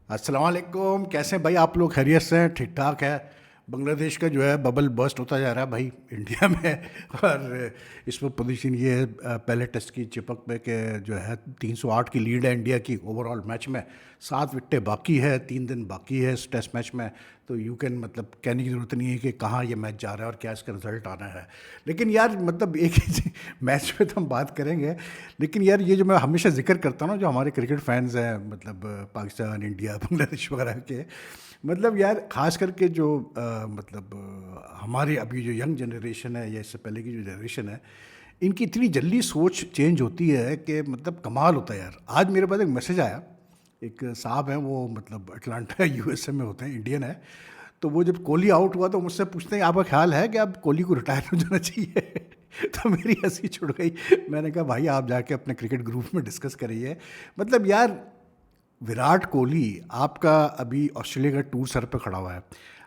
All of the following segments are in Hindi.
अस्सलाम वालेकुम। कैसे हैं भाई आप लोग? खैरियत से हैं? ठीक ठाक है? बांग्लादेश का जो है बबल बर्स्ट होता जा रहा है भाई इंडिया में। और इसमें पोजीशन ये है, पहले टेस्ट की चिपक पे के जो है 308 की लीड है इंडिया की ओवरऑल मैच में। 7 विकेटें बाकी है, 3 दिन बाकी है इस टेस्ट मैच में। तो यू कैन मतलब कहने की ज़रूरत नहीं है कि कहाँ ये मैच जा रहा है और क्या इसका रिजल्ट आना है। लेकिन यार मतलब एक ही मैच पे तो हम बात करेंगे, लेकिन यार ये जो मैं हमेशा जिक्र करता हूँ ना, जो हमारे क्रिकेट फैंस हैं मतलब पाकिस्तान, इंडिया, बांग्लादेश वगैरह के, मतलब यार खास करके जो हमारे अभी जो यंग जनरेशन है या इससे पहले की जो जनरेशन है, इनकी इतनी जल्दी सोच चेंज होती है कि मतलब कमाल होता है यार। आज मेरे पास एक मैसेज आया, एक साहब हैं वो मतलब अटलांटा यूएसए में होते हैं, इंडियन है। तो वो जब कोहली आउट हुआ तो मुझसे पूछते हैं आपका ख्याल है कि अब कोहली को रिटायर हो जाना चाहिए? तो मेरी हंसी छुड़ गई। मैंने कहा भाई आप जाके अपने क्रिकेट ग्रुप में डिस्कस करिए। मतलब यार विराट कोहली, आपका अभी ऑस्ट्रेलिया का टूर सर पे खड़ा हुआ है।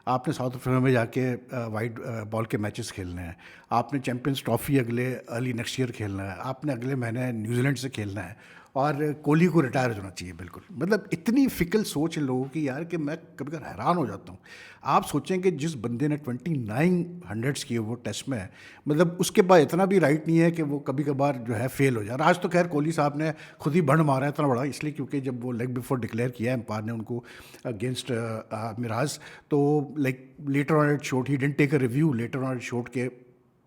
आपने साउथ अफ्रीका में जाके वाइट बॉल के मैचेस खेलने हैं। आपने चैंपियंस ट्रॉफी अगले अर्ली नेक्स्ट ईयर खेलना है। आपने अगले महीने न्यूजीलैंड से खेलना है। और कोहली को रिटायर होना चाहिए बिल्कुल। मतलब इतनी फिकल सोच है लोगों की यार कि मैं कभी कभी हैरान हो जाता हूँ। आप सोचें कि जिस बंदे ने 29 किए वो टेस्ट में, मतलब उसके पास इतना भी राइट नहीं है कि वो कभी कभार जो है फेल हो जाए। और आज तो खैर कोहली साहब ने खुद ही बंड मारा है इतना बड़ा, इसलिए क्योंकि जब वो लेग बिफोर डिक्लेयर किया एम्पायर ने उनको अगेंस्ट मिराज, तो like later on it showed he didn't take a review, later on it showed के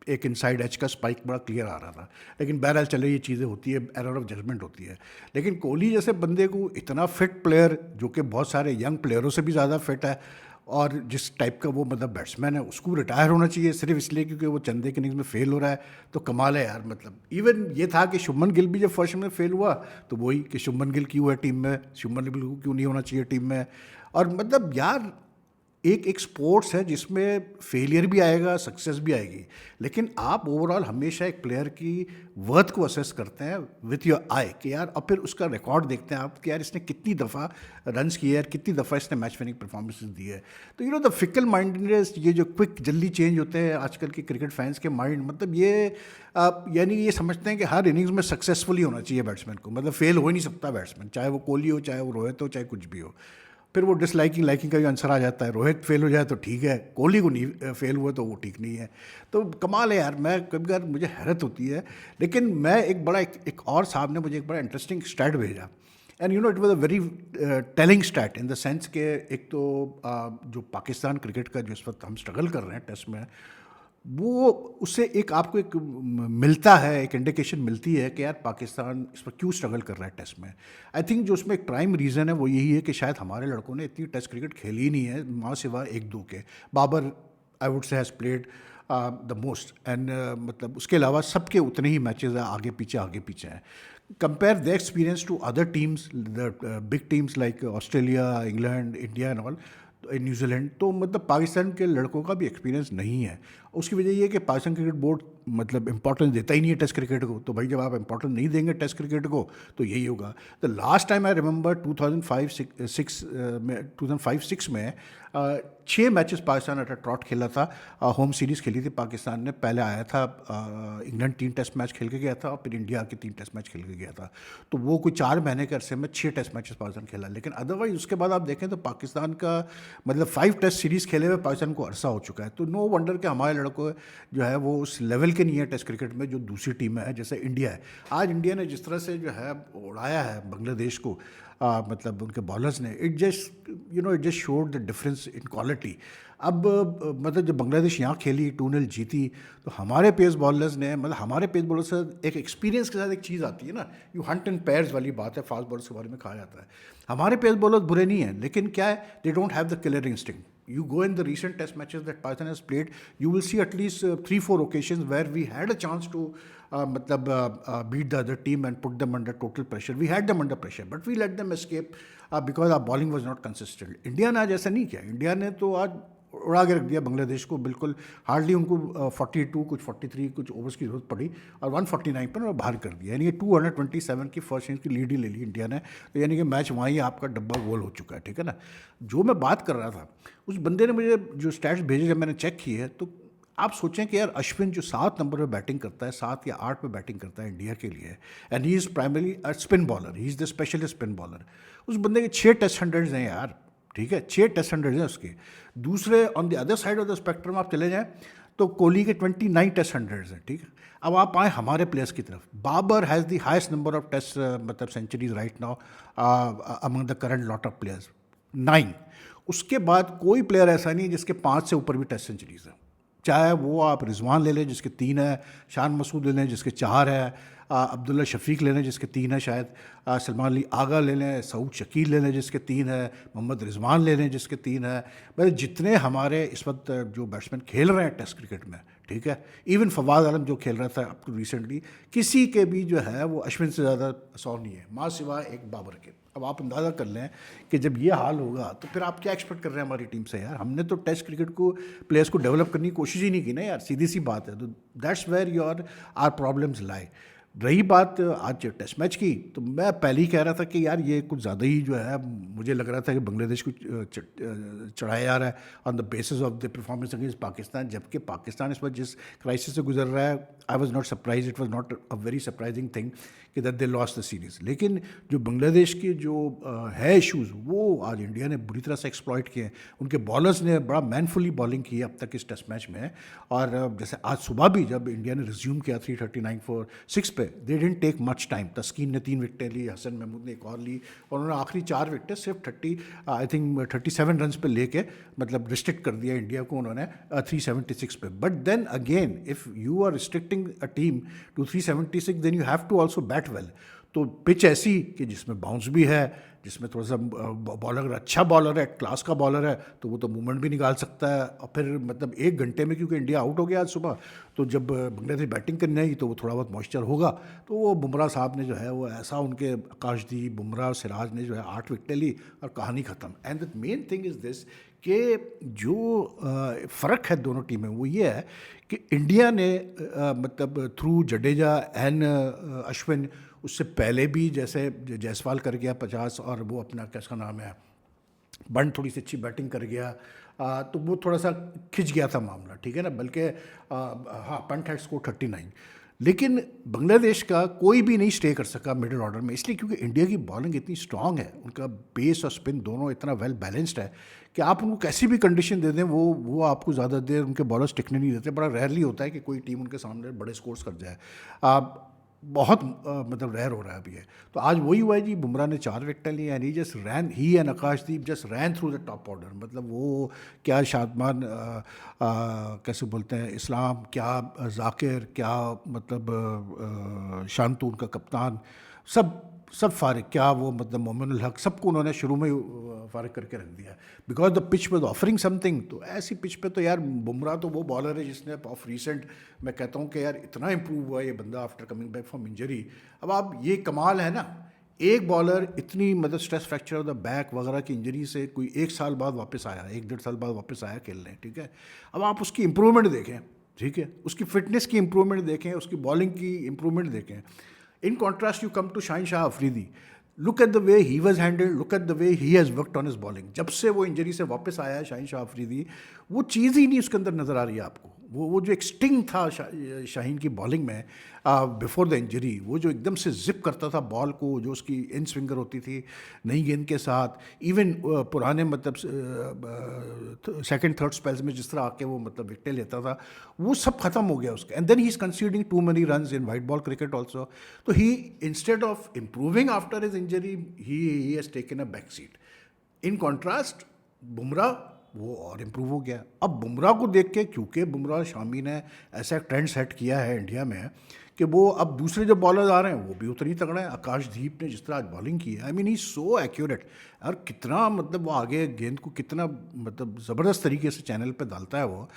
एक इनसाइड एज का स्पाइक बड़ा क्लियर आ रहा था। लेकिन बहरहाल चले, ये चीज़ें होती है, एरर ऑफ जजमेंट होती है। लेकिन कोहली जैसे बंदे को, इतना फिट प्लेयर जो कि बहुत सारे यंग प्लेयरों से भी ज़्यादा फिट है, और जिस टाइप का वो मतलब बैट्समैन है, उसको रिटायर होना चाहिए सिर्फ इसलिए क्योंकि वो चंदे के इनिंग्स में फेल हो रहा है। तो कमाल है यार। मतलब इवन ये था कि शुभमन गिल भी जब फर्स्ट में फेल हुआ तो वही कि शुभमन गिल क्यों है टीम में, शुभमन गिल को क्यों नहीं होना चाहिए टीम में। और मतलब यार एक एक स्पोर्ट्स है जिसमें फेलियर भी आएगा, सक्सेस भी आएगी, लेकिन आप ओवरऑल हमेशा एक प्लेयर की वर्थ को असेस करते हैं विथ योर आई कि यार, और फिर उसका रिकॉर्ड देखते हैं आप कि यार इसने कितनी दफ़ा रन्स किए यार, कितनी दफ़ा इसने मैच विनिंग परफॉर्मेंसेस दी है। तो द फिकल माइंडनेस, ये जो क्विक जल्दी चेंज होते हैं आजकल के क्रिकेट फैंस के माइंड, मतलब ये आप यानी ये समझते हैं कि हर इनिंग्स में सक्सेसफुली होना चाहिए बैट्समैन को, मतलब फेल हो ही नहीं सकता बैट्समैन, चाहे वो कोहली हो, चाहे वो रोहित हो, चाहे कुछ भी हो। फिर वो डिसलाइकिंग लाइकिंग का भी आंसर आ जाता है। रोहित फेल हो जाए तो ठीक है, कोहली को नहीं फेल हुआ तो वो ठीक नहीं है। तो कमाल है यार। मैं कभी कभार मुझे हैरत होती है। लेकिन मैं एक बड़ा एक और साहब ने मुझे एक बड़ा इंटरेस्टिंग स्टैट भेजा, and it was a very telling stat in the sense के एक तो जो पाकिस्तान क्रिकेट का जो इस वक्त हम स्ट्रगल कर रहे हैं टेस्ट में, वो उससे एक आपको एक मिलता है, एक इंडिकेशन मिलती है कि यार पाकिस्तान इस पर क्यों स्ट्रगल कर रहा है टेस्ट में। आई थिंक जो उसमें एक प्राइम रीज़न है वो यही है कि शायद हमारे लड़कों ने इतनी टेस्ट क्रिकेट खेली ही नहीं है, माँ सिवा एक दो के। Babar I would say has played the most, and मतलब उसके अलावा सबके उतने ही मैचेस हैं, आगे पीछे हैं। Compare the experience to other teams, the big teams like Australia, England, India and all, New Zealand, तो मतलब पाकिस्तान के लड़कों का भी एक्सपीरियंस नहीं है। उसकी वजह ये है कि पाकिस्तान क्रिकेट बोर्ड मतलब इंपॉर्टेंस देता ही नहीं है टेस्ट क्रिकेट को। तो भाई जब आप इंपॉर्टेंस नहीं देंगे टेस्ट क्रिकेट को तो यही होगा। The last time I remember 2005-6 में 6 मैचेस पाकिस्तान अट ट्रॉट खेला था। होम सीरीज़ खेली थी पाकिस्तान ने। पहले आया था इंग्लैंड 3 टेस्ट मैच खेल के गया था, और फिर इंडिया के 3 टेस्ट मैच खेल के गया था। तो वो कोई 4 महीने के अरसे में 6 टेस्ट मैचेस पाकिस्तान खेला। लेकिन अदरवाइज उसके बाद आप देखें तो पाकिस्तान का मतलब 5 टेस्ट सीरीज़ खेले हुए पाकिस्तान को अरसा हो चुका है। तो नो वंडर कि हमारे लड़कों जो है वो उस लेवल के नहीं है टेस्ट क्रिकेट में जो दूसरी टीमें हैं, जैसे इंडिया है। आज इंडिया ने जिस तरह से जो है उड़ाया है बांग्लादेश को, मतलब उनके बॉलर्स ने, it just showed the difference in quality. अब मतलब जब बांग्लादेश यहाँ खेली 2-0 जीती, तो हमारे पेस बॉलर्स ने, मतलब हमारे पेस बॉलर से एक एक्सपीरियंस के साथ एक चीज़ आती है ना, यू हंट इन पेयर्स वाली बात है, फास्ट बॉलर्स के बारे में कहा जाता है। हमारे पेस बॉलर्स बुरे नहीं हैं, लेकिन क्या है, they don't have the killer instinct. You go in the recent test matches that Pakistan has played, you will see at least 3-4 occasions where we had a chance to beat the other team and put them under total pressure. We had them under pressure, but we let them escape because our bowling was not consistent. India ने आज ऐसा नहीं किया। इंडिया ने तो आज उड़ा के रख दिया बांग्लादेश को बिल्कुल। हार्डली उनको 42 कुछ 43 कुछ ओवर्स की जरूरत पड़ी और 149 पर और बाहर कर दिया। यानी कि 227 की फर्स्ट इनिंग्स की लीड ही ले ली इंडिया ने। तो यानी कि मैच वहीं आपका डब्बा गोल हो चुका है, ठीक है ना। जो मैं बात कर रहा था, उस बंदे ने मुझे जो स्टैट्स भेजे, जब मैंने चेक किए तो आप सोचें कि यार अश्विन जो 7 नंबर पे बैटिंग करता है, 7 या 8 पे बैटिंग करता है इंडिया के लिए, and he is primarily a spin bowler, he is the specialist spin bowler. उस बंदे के 6 टेस्ट हंड्रेड्स हैं यार, ठीक है, 6 टेस्ट हंड्रेड्स हैं उसके। दूसरे on the other side of the spectrum आप चले जाएँ तो कोहली के 29 टेस्ट हंड्रेड्स हैं, ठीक है। अब आप आए हमारे प्लेयर्स की तरफ, Babar has the highest number of test मतलब centuries right now among the current lot of players, 9। उसके बाद कोई प्लेयर ऐसा नहीं है जिसके 5 से ऊपर भी टेस्ट सेंचुरीज हैं। चाहे वो आप रिजवान ले लें जिसके 3 है, शान मसूद ले लें जिसके 4 है, अब्दुल्ला शफीक ले लें जिसके 3 है शायद, सलमान अली आगा ले लें, सऊद शकील ले लें जिसके 3 है, मोहम्मद रिजवान ले लें जिसके 3 है। मतलब जितने हमारे इस वक्त जो बैट्समैन खेल रहे हैं टेस्ट क्रिकेट में, ठीक है, इवन फवाद आलम जो खेल रहा था अप टू रिसेंटली, किसी के भी जो है वो अश्विन से ज़्यादा 100 नहीं है, माँ सिवाय एक बाबर के। अब आप अंदाज़ा कर लें कि जब ये हाल होगा तो फिर आप क्या एक्सपेक्ट कर रहे हैं हमारी टीम से यार। हमने तो टेस्ट क्रिकेट को, प्लेयर्स को डेवलप करने की कोशिश ही नहीं की ना यार, सीधी सी बात है। तो that's where your are problems lie. रही बात आज टेस्ट मैच की, तो मैं पहले ही कह रहा था कि यार ये कुछ ज़्यादा ही जो है, मुझे लग रहा था कि बांग्लादेश को चढ़ाया जा रहा है on the basis of the performance against Pakistan, जबकि पाकिस्तान इस वक्त जिस क्राइसिस से गुजर रहा है, I was not surprise, it was not a very surprising thing कि that they lost the series. लेकिन जो बांग्लादेश के जो है इशूज़, वो आज इंडिया ने बुरी तरह से एक्सप्लॉइट किए हैं। उनके बॉलर्स ने बड़ा मैनफुली बॉलिंग की है अब तक इस टेस्ट मैच में। और जैसे आज सुबह भी जब इंडिया ने रिज्यूम किया 339 for 6 पे, they didn't take much time. Taskin ने 3 विकेटें ली, हसन महमूद ने एक और ली, और उन्होंने आखिरी 4 विकेटें सिर्फ 37 रन पे लेके मतलब रिस्ट्रिक्ट कर दिया इंडिया को उन्होंने 376 पे। But then again if you are restricting a team to 376 then you have to also bat well. तो पिच ऐसी कि जिसमें बाउंस भी है, जिसमें थोड़ा सा बॉलर अच्छा बॉलर है, क्लास का बॉलर है, तो वो तो मूवमेंट भी निकाल सकता है। और फिर मतलब 1 घंटे में, क्योंकि इंडिया आउट हो गया आज सुबह, तो जब बांग्लादेश बैटिंग करनी आई तो वो थोड़ा बहुत मॉइस्चर होगा, तो वो बुमराह साहब ने जो है वो ऐसा, उनके आकाशदीप, बुमराह, सिराज ने जो है 8 विकेटें ली और कहानी ख़त्म। And the main thing is this कि जो फ़र्क है दोनों टीमें, वो ये है कि इंडिया ने मतलब थ्रू जडेजा एंड अश्विन, उससे पहले भी जैसे जायसवाल कर गया 50, और वो अपना कैसा नाम है बंड थोड़ी सी अच्छी बैटिंग कर गया, तो वो थोड़ा सा खिंच गया था मामला, ठीक है ना। बल्कि हाँ, पंट हैड स्कोर 39। लेकिन बांग्लादेश का कोई भी नहीं स्टे कर सका मिडिल ऑर्डर में, इसलिए क्योंकि इंडिया की बॉलिंग इतनी स्ट्रांग है, उनका बेस और स्पिन दोनों इतना वेल बैलेंस्ड है कि आप उनको कैसी भी कंडीशन दे दें, वो आपको ज़्यादा देर उनके बॉलर्स टिकने नहीं देते। बड़ा रेयरली होता है कि कोई टीम उनके सामने बड़े स्कोर्स कर जाए, बहुत मतलब रेयर हो रहा है अभी है। तो आज वही हुआ है जी, बुमराह ने 4 विकेटें ली and he and Akashdeep just ran through the top order. मतलब वो क्या शादमान कैसे बोलते हैं इस्लाम, क्या जाकिर, क्या मतलब शांतु उनका कप्तान, सब फारिग, क्या वो मतलब मोमिनुल हक, सबको उन्होंने शुरू में फारिग करके रख दिया because the pitch was offering something. तो ऐसी पिच पे तो यार बुमराह तो वो बॉलर है जिसने ऑफ रिसेंट, मैं कहता हूँ कि यार इतना इंप्रूव हुआ ये बंदा after coming back from injury. अब आप ये कमाल है ना, एक बॉलर इतनी मतलब stress fracture of the back वगैरह की इंजरी से कोई 1 साल बाद वापस आया, 1-1.5 साल बाद वापस आया खेलने, ठीक है। अब आप उसकी इंप्रूवमेंट देखें, ठीक है, उसकी फिटनेस की इंप्रूवमेंट देखें, उसकी बॉलिंग की इंप्रूवमेंट देखें। In contrast, you come to Shaheen Shah Afridi. Look at the way he was handled. Look at the way he has worked on his bowling. जब से वो इंजरी से वापस आया है शाहीन शाह अफरीदी, वो चीज़ ही नहीं उसके अंदर नज़र आ रही है आपको। वो जो एक स्टिंग था शाहीन की बॉलिंग में बिफोर द इंजरी, वो जो एकदम से जिप करता था बॉल को, जो उसकी इन स्विंगर होती थी नई गेंद के साथ, इवन पुराने मतलब सेकंड थर्ड स्पेल्स में जिस तरह आके वो मतलब विकेटें लेता था, वो सब खत्म हो गया उसका। And then he is considering too many runs in white ball cricket also. तो he instead of improving after his injury, he has taken a back seat. In contrast Bumrah वो और इम्प्रूव हो गया। अब बुमराह को देख के, क्योंकि बुमराह शामी ने ऐसा ट्रेंड सेट किया है इंडिया में कि वो अब दूसरे जो बॉलर्स आ रहे हैं वो भी उतनी तगड़े हैं। आकाशदीप ने जिस तरह आज बॉलिंग की है, I mean he so accurate, और कितना मतलब वो आगे गेंद को कितना मतलब ज़बरदस्त तरीके से चैनल पे डालता है वो,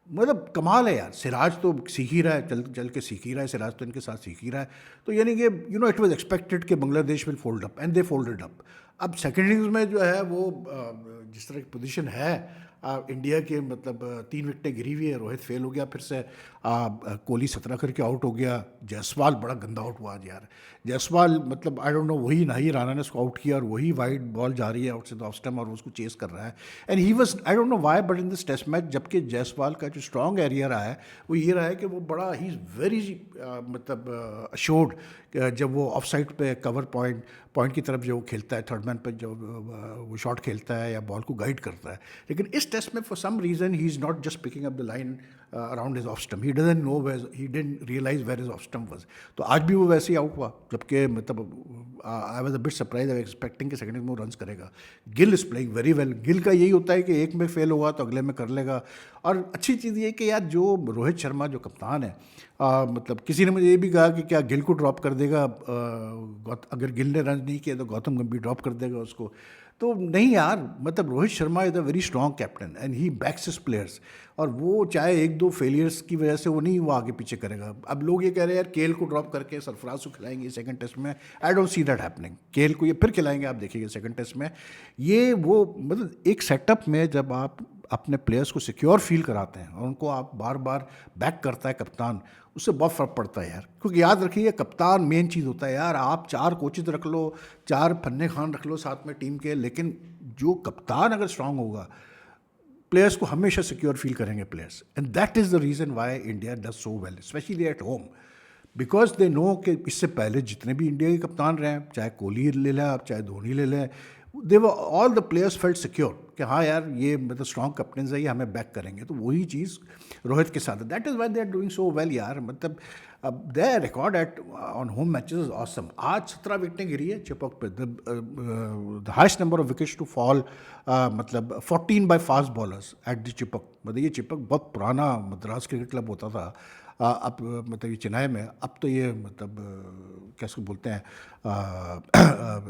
मतलब कमाल है यार। सिराज तो सीख ही रहा है, चल चल के सीख ही रहा है, सिराज तो इनके साथ सीख ही रहा है। तो यानी कि इट वाज एक्सपेक्टेड कि Bangladesh will fold up and they folded up. अब सेकेंड इनिंग्स में जो है वो जिस तरह की पोजीशन है, इंडिया के मतलब 3 विकेटें गिरी हुई है, रोहित फेल हो गया फिर से, कोहली 17 करके आउट हो गया, जायसवाल बड़ा गंदा आउट हुआ आज यार। जायसवाल मतलब आई डोंट नो, वही नाही राणा ने उसको आउट किया और वही वाइड बॉल जा रही है आउट से ऑफ स्टंप और वो उसको चेस कर रहा है। And he was, I don't know why, but in this test match जबकि जायसवाल का जो स्ट्रॉन्ग एरिया रहा है वो ये रहा है कि वो बड़ा ही वेरी मतलब अश्योर्ड, जब वो ऑफ साइड पे कवर पॉइंट पॉइंट की तरफ जो वो खेलता है, थर्ड मैन पर जो वो शॉट खेलता है या बॉल को गाइड करता है। लेकिन इस टेस्ट में for some reason he is not just picking up the line around his off stump, he doesn't know where, he didn't realise where his off stump was. तो आज भी वो वैसे ही आउट हुआ, जबकि मतलब I was a bit surprise, I expecting कि सेकंड में वो रन्स करेगा। Gill is playing very well. Gill का यही होता है कि एक में फेल हुआ तो अगले में कर लेगा। और अच्छी चीज़ ये कि यार जो रोहित शर्मा जो कप्तान है, मतलब किसी ने मुझे ये भी कहा कि क्या गिल को ड्रॉप कर देगा, अगर गिल ने रन नहीं किया तो गौतम गंभीर ड्रॉप कर देगा उसको। तो नहीं यार, मतलब Rohit Sharma is a very strong captain and he backs his players. और वो चाहे एक दो फेलियर्स की वजह से वो नहीं, वो आगे पीछे करेगा। अब लोग ये कह रहे हैं यार केएल को ड्रॉप करके सरफराज को खिलाएंगे सेकंड टेस्ट में, I don't see that happening. KL को ये फिर खिलाएंगे, आप देखिएगा सेकंड टेस्ट में। ये वो मतलब एक सेटअप में जब आप अपने प्लेयर्स को सिक्योर फील कराते हैं और उनको आप बार बार बैक करता है कप्तान, उससे बहुत फ़र्क पड़ता है यार। क्योंकि याद रखिए कप्तान मेन चीज़ होता है यार। आप 4 कोचेज रख लो, 4 फन्ने खान रख लो साथ में टीम के, लेकिन जो कप्तान अगर स्ट्रांग होगा, प्लेयर्स को हमेशा सिक्योर फील करेंगे players. And that is the reason why India does so well specially at home, because they know कि इससे पहले जितने भी इंडिया के कप्तान रहे हैं, चाहे कोहली ले लें आप, चाहे धोनी ले लें, they were all the players felt secure कि हाँ यार ये मतलब स्ट्रॉन्ग कैप्टन है, ये हमें बैक करेंगे। तो वही चीज़ रोहित के साथ है। That is why they are doing so well यार। मतलब अब they record at on home matches is awesome. आज 17 विकेटें गिरी है चिपक पे, the highest number of wickets to fall, मतलब 14 by fast bowlers at the Chepauk. मतलब ये चिपक बहुत पुराना मद्रास क्रिकेट क्लब होता था, अब मतलब ये चेन्नई में, अब तो ये मतलब कैसे बोलते हैं,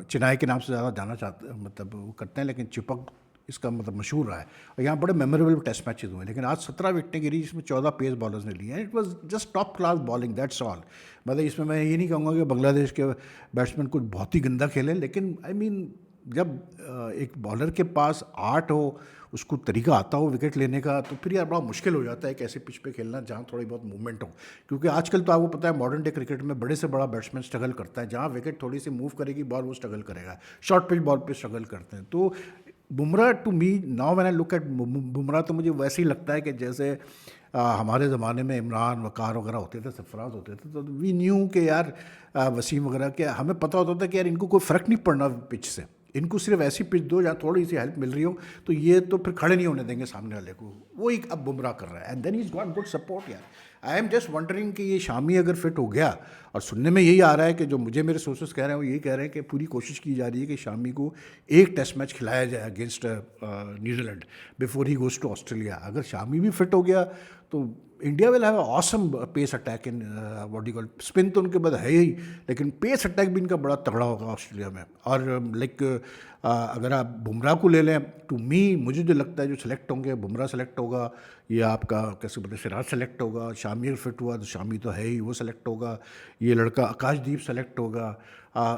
चेन्नई के नाम से ज़्यादा जाना चाहते मतलब वो करते हैं, लेकिन चिपक इसका मतलब मशहूर रहा है। और यहाँ बड़े मेमोरेबल टेस्ट मैचेस हुए। लेकिन आज 17 विकेटें गिरी, जिसमें 14 पेस बॉलर्स ने ली हैं। It was just top class bowling, that's all. मतलब इसमें मैं ये नहीं कहूँगा कि बांग्लादेश के बैट्समैन कुछ बहुत ही गंदा खेले, लेकिन आई मीन जब एक बॉलर के पास आर्ट हो, उसको तरीका आता हो विकेट लेने का, तो फिर यार बड़ा मुश्किल हो जाता है एक ऐसे पिच पे खेलना जहाँ थोड़ी बहुत मूवमेंट हो। क्योंकि आजकल तो आपको पता है मॉडर्न डे क्रिकेट में बड़े से बड़ा बैट्समैन स्ट्रगल करता है, जहाँ विकेट थोड़ी सी मूव करेगी बॉल, वो स्ट्रगल करेगा। शॉर्ट पिच बॉल पे स्ट्रगल करते हैं। तो Bumrah to me now when I look at Bumrah, तो मुझे वैसे ही लगता है कि जैसे हमारे ज़माने में इमरान वकार वगैरह होते थे, सरफराज होते थे, तो वी न्यू कि यार वसीम वगैरह के, हमें पता होता था कि यार इनको कोई फ़र्क नहीं पड़ना पिच से, इनको सिर्फ ऐसी पिच दो जहाँ थोड़ी सी हेल्प मिल रही हो, तो ये तो फिर खड़े नहीं होने देंगे सामने वाले को। वो एक अब बुमराह कर रहा है and then he is got good support यार। आई एम जस्ट वंडरिंग कि ये शामी अगर फिट हो गया, और सुनने में यही आ रहा है कि जो मुझे मेरे सोर्सेस कह रहे हैं वो यही कह रहे हैं कि पूरी कोशिश की जा रही है कि शामी को एक टेस्ट मैच खिलाया जाए against New Zealand before he goes to Australia. अगर शामी भी फिट हो गया तो India will have awesome pace attack in what you call, spin तो उनके बाद है ही, लेकिन पेस अटैक भी इनका बड़ा तगड़ा होगा ऑस्ट्रेलिया में। और लाइक अगर आप बुमराह को ले लें, टू मी मुझे जो लगता है जो सेलेक्ट होंगे, बुमराह सेलेक्ट होगा, या आपका कैसे बोलते सिराज सेलेक्ट होगा, शामी अगर फिट हुआ तो शामी तो है ही, वो सेलेक्ट होगा, ये लड़का आकाशदीप सेलेक्ट होगा,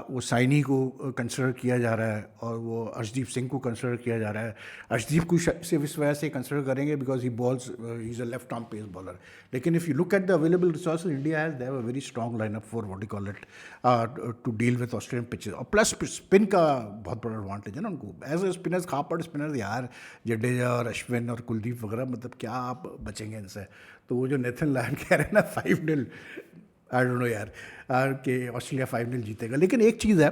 वो साइनी को कंसिडर किया जा रहा है, और वो अर्शदीप सिंह को कंसिडर किया जा रहा है। अर्शदीप को सिर्फ इस वजह से कंसिडर करेंगे because he bowls, he is a left arm pace bowler. लेकिन if you look at the available resources, India has they have a very strong lineup for what you call it to deal with Australian pitches. और प्लस स्पिन का बहुत बड़ा एडवांटेज है ना उनको, एज ए स्पिनर्स, खापड़ स्पिनर्स यार, जडेजा और अश्विन और कुलदीप वगैरह, मतलब क्या आप बचेंगे इनसे। तो वो जो नेथन लायन कह रहे हैं ना 5-0, आई डोंट नो यार कि ऑस्ट्रेलिया 5-0 जीतेगा। लेकिन एक चीज़ है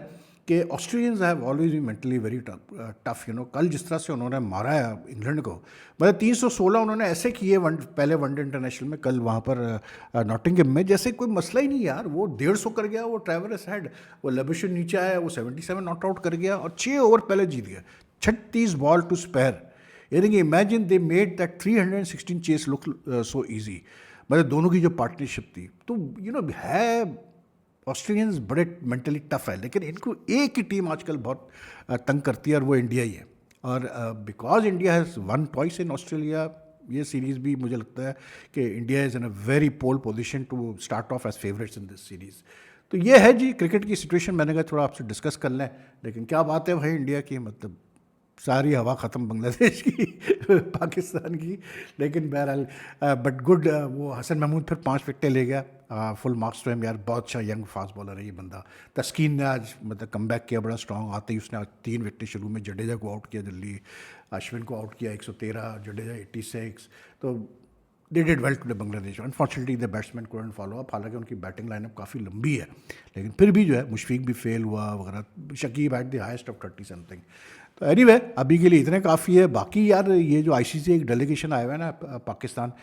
कि Australians have always be mentally very tough, you know. कल जिस तरह से उन्होंने मारा है इंग्लैंड को, मतलब 316 उन्होंने ऐसे किए पहले वनडे इंटरनेशनल में, कल वहाँ पर नॉटिंघम में, जैसे कोई मसला ही नहीं यार। वो 150 कर गया, वो ट्रेवरस हेड, वो लबिशन नीचे आया, वो 77 नॉट आउट कर गया और 6 ओवर पहले जीत गया, 36 बॉल टू स्पेयर। यानी कि imagine they made that 316 chase look so easy. मतलब दोनों की जो पार्टनरशिप थी, तो यू नो है ऑस्ट्रेलियंस बड़े मेंटली टफ है, लेकिन इनको एक ही टीम आजकल बहुत तंग करती है और वो इंडिया ही है। और because India has won twice in Australia, ये सीरीज़ भी मुझे लगता है कि India is in a very pole position to start off as favourites in this series. तो ये है जी क्रिकेट की सिचुएशन। मैंने कहा थोड़ा आपसे डिस्कस कर लें, लेकिन क्या बात है भाई इंडिया की, मतलब सारी हवा ख़त्म बांग्लादेश की पाकिस्तान की। लेकिन बहरहाल बट गुड, वो हसन महमूद फिर 5 विकेटें ले गया, फुल मार्क्स टू हिम यार, बहुत अच्छा यंग फास्ट बॉलर है ये बंदा। तस्कीन ने आज मतलब कम बैक किया बड़ा स्ट्रॉन्ग, आते ही उसने आज 3 विकेटें शुरू में, जडेजा को आउट किया जल्दी, अश्विन को आउट किया 113, जडेजा 86। तो they did well to Bangladesh. Unfortunately the batsman couldn't follow up, हालांकि उनकी बैटिंग लाइनअप काफ़ी लंबी है, लेकिन फिर भी जो है मुशफीक भी फेल हुआ वगैरह, Shakib at the highest of 30 something. तो एनीवे अभी के लिए इतने काफ़ी है। बाकी यार ये जो आईसीसी एक डेलीगेशन आया हुआ है ना पाकिस्तान,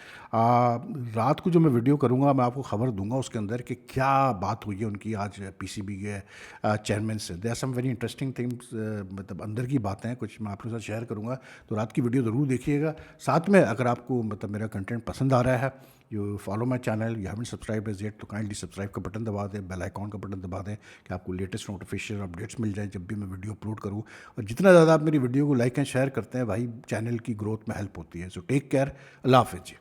रात को जो मैं वीडियो करूँगा मैं आपको खबर दूंगा उसके अंदर कि क्या बात हुई है उनकी आज पीसीबी के चेयरमैन से। They are some very interesting things, मतलब अंदर की बातें हैं कुछ, मैं आप लोगों के साथ शेयर करूँगा। तो रात की वीडियो ज़रूर देखिएगा। साथ में अगर आपको मतलब मेरा कंटेंट पसंद आ रहा है, you follow my channel, you haven't subscribe as yet, तो काइंडली सब्सक्राइब का बटन दबा दें, बेल आइकॉन का बटन दबा दें कि आपको लेटेस्ट नोटिफिकेशन अपडेट्स मिल जाए जब भी मैं वीडियो अपलोड करूँ। और जितना ज़्यादा आप मेरी वीडियो को लाइक एंड शेयर करते हैं भाई, चैनल की ग्रोथ में हेल्प होती है। सो टेक केयर, अल्लाह हाफिज़ जी।